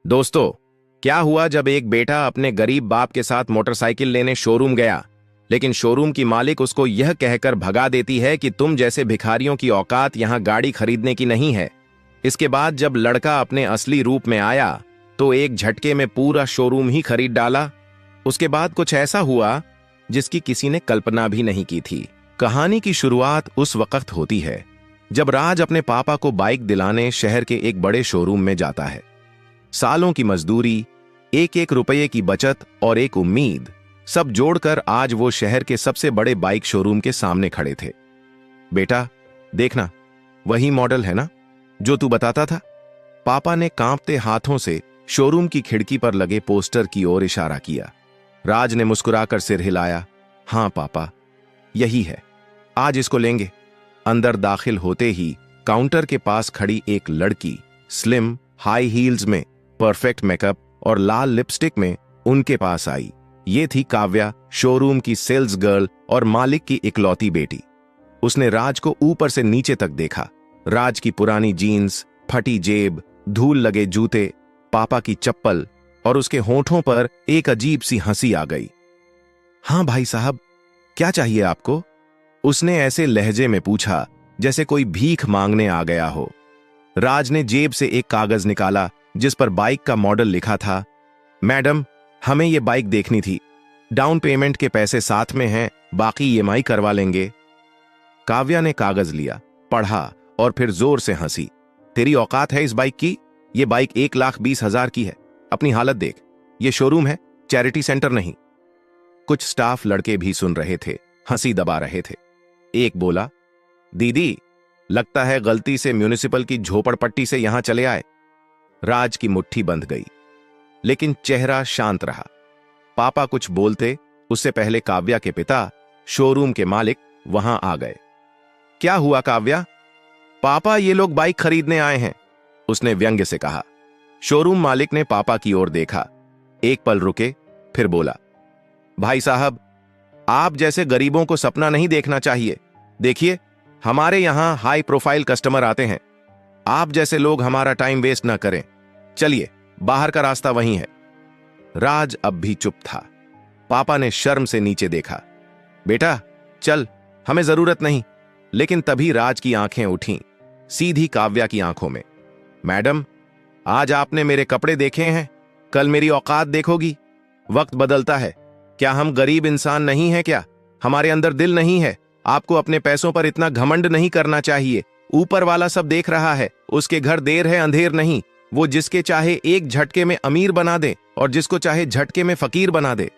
दोस्तों, क्या हुआ जब एक बेटा अपने गरीब बाप के साथ मोटरसाइकिल लेने शोरूम गया, लेकिन शोरूम की मालिक उसको यह कहकर भगा देती है कि तुम जैसे भिखारियों की औकात यहां गाड़ी खरीदने की नहीं है। इसके बाद जब लड़का अपने असली रूप में आया तो एक झटके में पूरा शोरूम ही खरीद डाला। उसके बाद कुछ ऐसा हुआ जिसकी किसी ने कल्पना भी नहीं की थी। कहानी की शुरुआत उस वक्त होती है जब राज अपने पापा को बाइक दिलाने शहर के एक बड़े शोरूम में जाता है। सालों की मजदूरी, एक एक रुपये की बचत और एक उम्मीद, सब जोड़कर आज वो शहर के सबसे बड़े बाइक शोरूम के सामने खड़े थे। बेटा, देखना, वही मॉडल है ना जो तू बताता था? पापा ने कांपते हाथों से शोरूम की खिड़की पर लगे पोस्टर की ओर इशारा किया। राज ने मुस्कुराकर सिर हिलाया। हां पापा, यही है, आज इसको लेंगे। अंदर दाखिल होते ही काउंटर के पास खड़ी एक लड़की, स्लिम, हाई हील्स में, परफेक्ट मेकअप और लाल लिपस्टिक में उनके पास आई। ये थी काव्या, शोरूम की सेल्स गर्ल और मालिक की इकलौती बेटी। उसने राज को ऊपर से नीचे तक देखा। राज की पुरानी जीन्स, फटी जेब, धूल लगे जूते, पापा की चप्पल, और उसके होठों पर एक अजीब सी हंसी आ गई। हां भाई साहब, क्या चाहिए आपको? उसने ऐसे लहजे में पूछा जैसे कोई भीख मांगने आ गया हो। राज ने जेब से एक कागज निकाला जिस पर बाइक का मॉडल लिखा था। मैडम, हमें ये बाइक देखनी थी। डाउन पेमेंट के पैसे साथ में हैं, बाकी ईएमआई करवा लेंगे। काव्या ने कागज लिया, पढ़ा और फिर जोर से हंसी। तेरी औकात है इस बाइक की? ये बाइक 1,20,000 की है। अपनी हालत देख, ये शोरूम है, चैरिटी सेंटर नहीं। कुछ स्टाफ लड़के भी सुन रहे थे, हंसी दबा रहे थे। एक बोला, दीदी, लगता है गलती से म्युनिसिपल की झोपड़पट्टी से यहां चले आए। राज की मुट्ठी बंध गई, लेकिन चेहरा शांत रहा। पापा कुछ बोलते उससे पहले काव्या के पिता, शोरूम के मालिक, वहां आ गए। क्या हुआ काव्या? पापा, ये लोग बाइक खरीदने आए हैं, उसने व्यंग्य से कहा। शोरूम मालिक ने पापा की ओर देखा, एक पल रुके, फिर बोला, भाई साहब, आप जैसे गरीबों को सपना नहीं देखना चाहिए। देखिए, हमारे यहां हाई प्रोफाइल कस्टमर आते हैं। आप जैसे लोग हमारा टाइम वेस्ट ना करें। चलिए, बाहर का रास्ता वहीं है। राज अब भी चुप था। पापा ने शर्म से नीचे देखा। बेटा चल, हमें जरूरत नहीं। लेकिन तभी राज की आंखें उठीं, सीधी काव्या की आंखों में। मैडम, आज आपने मेरे कपड़े देखे हैं, कल मेरी औकात देखोगी। वक्त बदलता है। क्या हम गरीब इंसान नहीं हैं क्या? हमारे अंदर दिल नहीं है? आपको अपने पैसों पर इतना घमंड नहीं करना चाहिए। ऊपर वाला सब देख रहा है, उसके घर देर है अंधेर नहीं। वो जिसके चाहे एक झटके में अमीर बना दे और जिसको चाहे झटके में फकीर बना दे।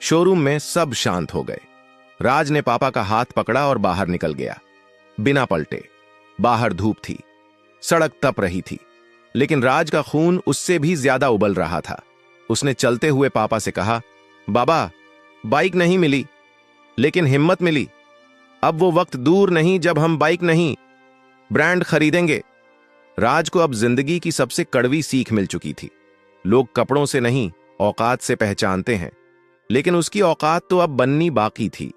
शोरूम में सब शांत हो गए। राज ने पापा का हाथ पकड़ा और बाहर निकल गया, बिना पलटे। बाहर धूप थी, सड़क तप रही थी, लेकिन राज का खून उससे भी ज्यादा उबल रहा था। उसने चलते हुए पापा से कहा, बाबा, बाइक नहीं मिली, लेकिन हिम्मत मिली। अब वो वक्त दूर नहीं जब हम बाइक नहीं, ब्रांड खरीदेंगे। राज को अब जिंदगी की सबसे कड़वी सीख मिल चुकी थी। लोग कपड़ों से नहीं, औकात से पहचानते हैं, लेकिन उसकी औकात तो अब बननी बाकी थी।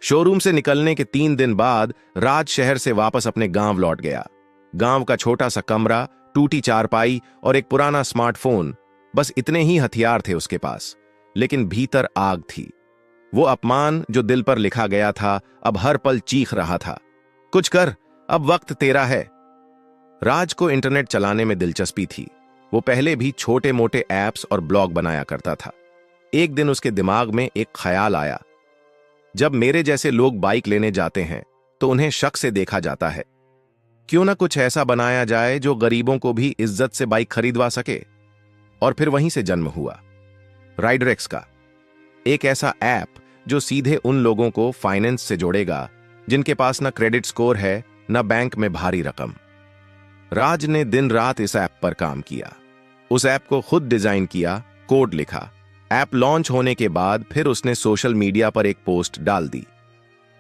शोरूम से निकलने के 3 दिन बाद राज शहर से वापस अपने गांव लौट गया। गांव का छोटा सा कमरा, टूटी चारपाई और एक पुराना स्मार्टफोन, बस इतने ही हथियार थे उसके पास। लेकिन भीतर आग थी। वो अपमान जो दिल पर लिखा गया था अब हर पल चीख रहा था, कुछ कर, अब वक्त तेरा है। राज को इंटरनेट चलाने में दिलचस्पी थी। वो पहले भी छोटे मोटे ऐप्स और ब्लॉग बनाया करता था। एक दिन उसके दिमाग में एक ख्याल आया, जब मेरे जैसे लोग बाइक लेने जाते हैं तो उन्हें शक से देखा जाता है। क्यों ना कुछ ऐसा बनाया जाए जो गरीबों को भी इज्जत से बाइक खरीदवा सके। और फिर वहीं से जन्म हुआ राइडरएक्स का, एक ऐसा ऐप जो सीधे उन लोगों को फाइनेंस से जोड़ेगा जिनके पास न क्रेडिट स्कोर है, न बैंक में भारी रकम। राज ने दिन रात इस ऐप पर काम किया। उस ऐप को खुद डिजाइन किया, कोड लिखा। ऐप लॉन्च होने के बाद फिर उसने सोशल मीडिया पर एक पोस्ट डाल दी,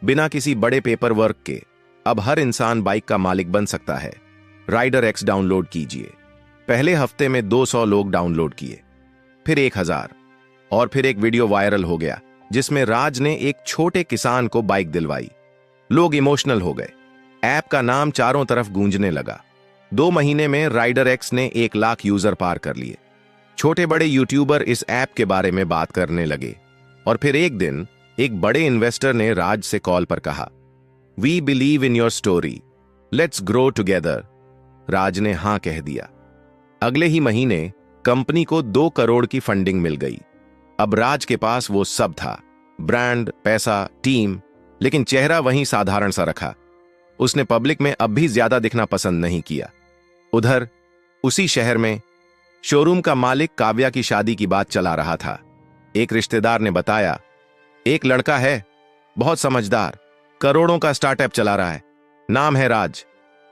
बिना किसी बड़े पेपर वर्क के अब हर इंसान बाइक का मालिक बन सकता है। राइडरएक्स डाउनलोड कीजिए। पहले हफ्ते में 200 लोग डाउनलोड किए, फिर 1000, और फिर एक वीडियो वायरल हो गया जिसमें राज ने एक छोटे किसान को बाइक दिलवाई। लोग इमोशनल हो गए। ऐप का नाम चारों तरफ गूंजने लगा। 2 महीने में राइडरएक्स ने 1 लाख यूजर पार कर लिए। छोटे बड़े यूट्यूबर इस ऐप के बारे में बात करने लगे और फिर एक दिन एक बड़े इन्वेस्टर ने राज से कॉल पर कहा, we believe in your story, let's grow together. Raj ने हां कह दिया। अगले ही महीने कंपनी को 2 करोड़ की फंडिंग मिल गई। अब राज के पास वो सब था, ब्रांड, पैसा, टीम, लेकिन चेहरा वहीं साधारण सा रखा। उसने पब्लिक में अब भी ज्यादा दिखना पसंद नहीं किया। उधर उसी शहर में शोरूम का मालिक काव्या की शादी की बात चला रहा था। एक रिश्तेदार ने बताया, एक लड़का है, बहुत समझदार, करोड़ों का स्टार्टअप चला रहा है, नाम है राज।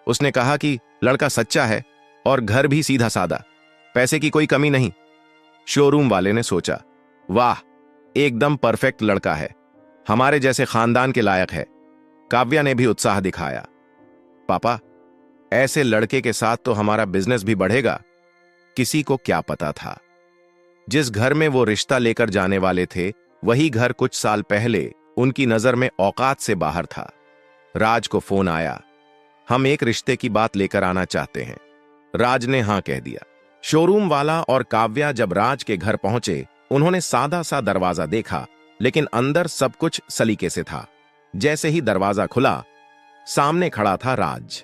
उसने कहा कि लड़का सच्चा है और घर भी सीधा सादा, पैसे की कोई कमी नहीं। शोरूम वाले ने सोचा, वाह, एकदम परफेक्ट लड़का है, हमारे जैसे खानदान के लायक है। काव्या ने भी उत्साह दिखाया, पापा, ऐसे लड़के के साथ तो हमारा बिजनेस भी बढ़ेगा। किसी को क्या पता था, जिस घर में वो रिश्ता लेकर जाने वाले थे वही घर कुछ साल पहले उनकी नजर में औकात से बाहर था। राज को फोन आया, हम एक रिश्ते की बात लेकर आना चाहते हैं। राज ने हां कह दिया। शोरूम वाला और काव्या जब राज के घर पहुंचे, उन्होंने सादा सा दरवाजा देखा, लेकिन अंदर सब कुछ सलीके से था। जैसे ही दरवाजा खुला, सामने खड़ा था राज।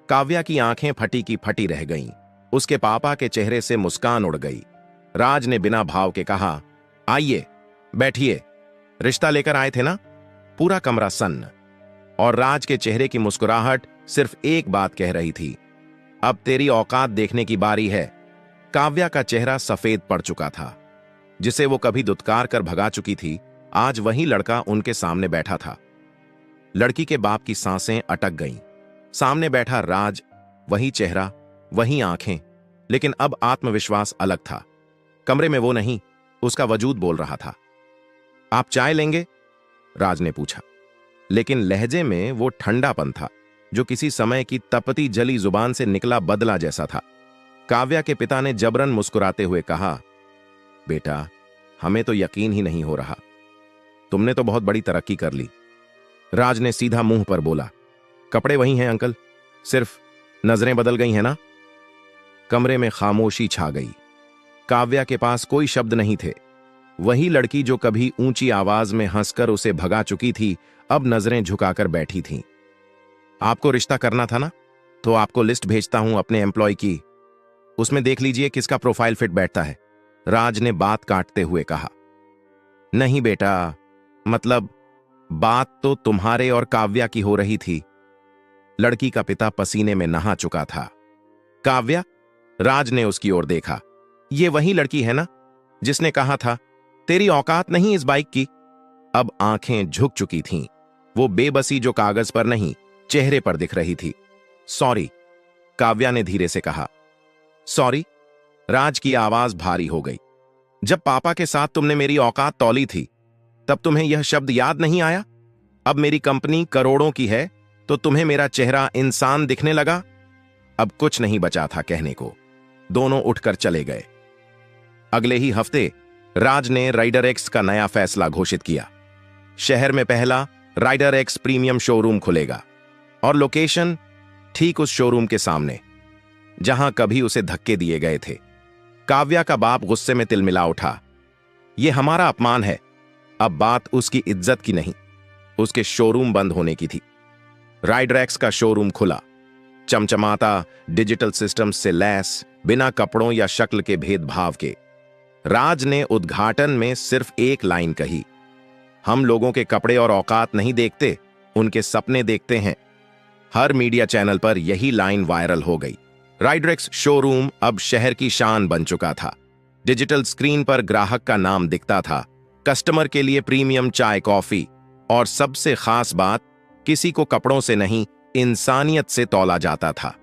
काव्या की आंखें फटी की फटी रह गईं। उसके पापा के चेहरे से मुस्कान उड़ गई। राज ने बिना भाव के कहा, आइए, बैठिए, रिश्ता लेकर आए थे ना? पूरा कमरा सन्न, और राज के चेहरे की मुस्कुराहट सिर्फ एक बात कह रही थी, अब तेरी औकात देखने की बारी है। काव्या का चेहरा सफेद पड़ चुका था। जिसे वो कभी दुत्कार कर भगा चुकी थी, आज वही लड़का उनके सामने बैठा था। लड़की के बाप की सांसें अटक गईं। सामने बैठा राज, वही चेहरा, वही आंखें, लेकिन अब आत्मविश्वास अलग था। कमरे में वो नहीं, उसका वजूद बोल रहा था। आप चाय लेंगे? राज ने पूछा, लेकिन लहजे में वो ठंडापन था जो किसी समय की तपती जली जुबान से निकला बदला जैसा था। काव्या के पिता ने जबरन मुस्कुराते हुए कहा, बेटा, हमें तो यकीन ही नहीं हो रहा, तुमने तो बहुत बड़ी तरक्की कर ली। राज ने सीधा मुंह पर बोला, कपड़े वही हैं अंकल, सिर्फ नजरें बदल गई हैं ना। कमरे में खामोशी छा गई। काव्या के पास कोई शब्द नहीं थे। वही लड़की जो कभी ऊंची आवाज में हंसकर उसे भगा चुकी थी, अब नजरें झुकाकर बैठी थी। आपको रिश्ता करना था ना, तो आपको लिस्ट भेजता हूं अपने एम्प्लॉय की, उसमें देख लीजिए किसका प्रोफाइल फिट बैठता है। राज ने बात काटते हुए कहा, नहीं बेटा, मतलब बात तो तुम्हारे और काव्या की हो रही थी। लड़की का पिता पसीने में नहा चुका था। काव्या? राज ने उसकी ओर देखा, ये वही लड़की है ना जिसने कहा था तेरी औकात नहीं इस बाइक की? अब आंखें झुक चुकी थीं। वो बेबसी जो कागज पर नहीं, चेहरे पर दिख रही थी। सॉरी, काव्या ने धीरे से कहा। सॉरी? राज की आवाज भारी हो गई। जब पापा के साथ तुमने मेरी औकात तौली थी, तब तुम्हें यह शब्द याद नहीं आया? अब मेरी कंपनी करोड़ों की है तो तुम्हें मेरा चेहरा इंसान दिखने लगा? अब कुछ नहीं बचा था कहने को। दोनों उठकर चले गए। अगले ही हफ्ते राज ने राइडर एक्स का नया फैसला घोषित किया। शहर में पहला राइडर एक्स प्रीमियम शोरूम खुलेगा, और लोकेशन ठीक उस शोरूम के सामने जहां कभी उसे धक्के दिए गए थे। काव्या का बाप गुस्से में तिलमिला उठा, यह हमारा अपमान है। अब बात उसकी इज्जत की नहीं, उसके शोरूम बंद होने की थी। राइडर एक्स का शोरूम खुला, चमचमाता, डिजिटल सिस्टम्स से लैस, बिना कपड़ों या शक्ल के भेदभाव के। राज ने उद्घाटन में सिर्फ एक लाइन कही, हम लोगों के कपड़े और औकात नहीं देखते, उनके सपने देखते हैं। हर मीडिया चैनल पर यही लाइन वायरल हो गई। राइडर एक्स शोरूम अब शहर की शान बन चुका था। डिजिटल स्क्रीन पर ग्राहक का नाम दिखता था, कस्टमर के लिए प्रीमियम चाय कॉफी, और सबसे खास बात, किसी को कपड़ों से नहीं, इंसानियत से तौला जाता था।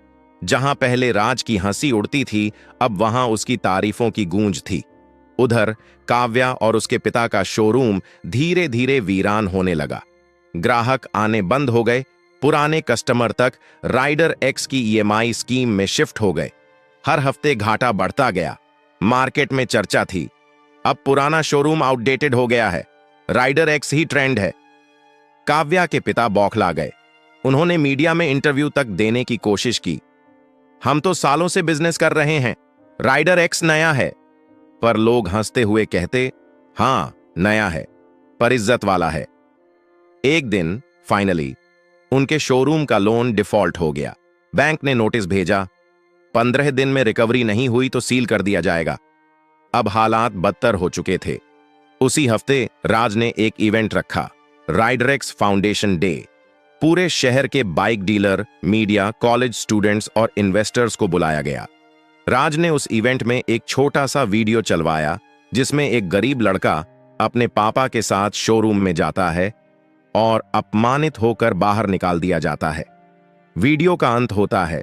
जहां पहले राज की हंसी उड़ती थी, अब वहां उसकी तारीफों की गूंज थी। उधर काव्या और उसके पिता का शोरूम धीरे धीरे वीरान होने लगा। ग्राहक आने बंद हो गए, पुराने कस्टमर तक राइडर एक्स की ईएमआई स्कीम में शिफ्ट हो गए। हर हफ्ते घाटा बढ़ता गया। मार्केट में चर्चा थी, अब पुराना शोरूम आउटडेटेड हो गया है, राइडर एक्स ही ट्रेंड है। काव्या के पिता बौखला गए। उन्होंने मीडिया में इंटरव्यू तक देने की कोशिश की, हम तो सालों से बिजनेस कर रहे हैं, राइडर एक्स नया है। पर लोग हंसते हुए कहते, हाँ नया है पर इज्जत वाला है। एक दिन फाइनली उनके शोरूम का लोन डिफॉल्ट हो गया। बैंक ने नोटिस भेजा, 15 दिन में रिकवरी नहीं हुई तो सील कर दिया जाएगा। अब हालात बदतर हो चुके थे। उसी हफ्ते राज ने एक इवेंट रखा, राइडरेक्स फाउंडेशन डे। पूरे शहर के bike dealer, media, college students और इन्वेस्टर्स को बुलाया गया। राज ने उस इवेंट में एक छोटा सा वीडियो चलवाया जिसमें एक गरीब लड़का अपने पापा के साथ शोरूम में जाता है और अपमानित होकर बाहर निकाल दिया जाता है। वीडियो का अंत होता है,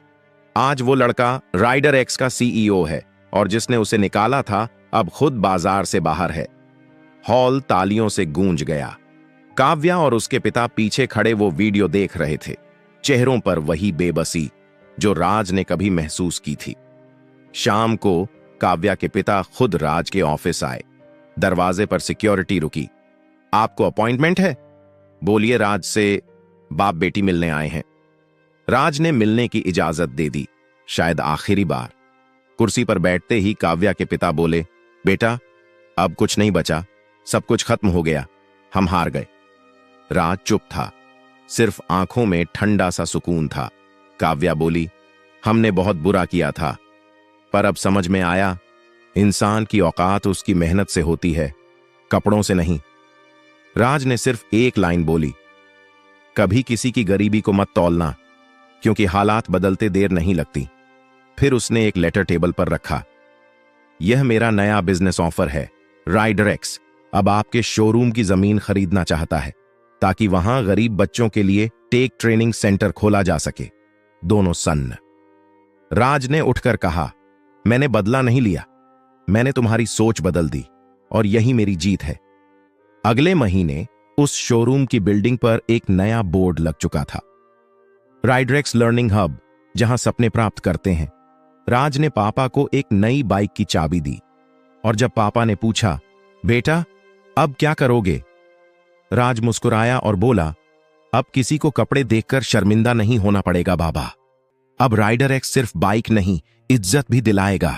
आज वो लड़का राइडर एक्स का सीईओ है और जिसने उसे निकाला था अब खुद बाजार से बाहर है। हॉल तालियों से गूंज गया। काव्या और उसके पिता पीछे खड़े वो वीडियो देख रहे थे, चेहरों पर वही बेबसी जो राज ने कभी महसूस की थी। शाम को काव्या के पिता खुद राज के ऑफिस आए। दरवाजे पर सिक्योरिटी रुकी। आपको अपॉइंटमेंट है? बोलिए, राज से बाप बेटी मिलने आए हैं। राज ने मिलने की इजाजत दे दी, शायद आखिरी बार। कुर्सी पर बैठते ही काव्या के पिता बोले, बेटा अब कुछ नहीं बचा, सब कुछ खत्म हो गया, हम हार गए। राज चुप था, सिर्फ आंखों में ठंडा सा सुकून था। काव्या बोली, हमने बहुत बुरा किया था, पर अब समझ में आया इंसान की औकात उसकी मेहनत से होती है, कपड़ों से नहीं। राज ने सिर्फ एक लाइन बोली, कभी किसी की गरीबी को मत तौलना, क्योंकि हालात बदलते देर नहीं लगती। फिर उसने एक लेटर टेबल पर रखा, यह मेरा नया बिजनेस ऑफर है। राइडरेक्स अब आपके शोरूम की जमीन खरीदना चाहता है ताकि वहां गरीब बच्चों के लिए टेक ट्रेनिंग सेंटर खोला जा सके। दोनों सन्न। राज ने उठकर कहा, मैंने बदला नहीं लिया, मैंने तुम्हारी सोच बदल दी और यही मेरी जीत है। अगले महीने उस शोरूम की बिल्डिंग पर एक नया बोर्ड लग चुका था, राइडरेक्स लर्निंग हब, जहां सपने प्राप्त करते हैं। राज ने पापा को एक नई बाइक की चाबी दी और जब पापा ने पूछा, बेटा अब क्या करोगे? राज मुस्कुराया और बोला, अब किसी को कपड़े देखकर शर्मिंदा नहीं होना पड़ेगा बाबा। अब राइडरेक्स सिर्फ बाइक नहीं, इज्जत भी दिलाएगा।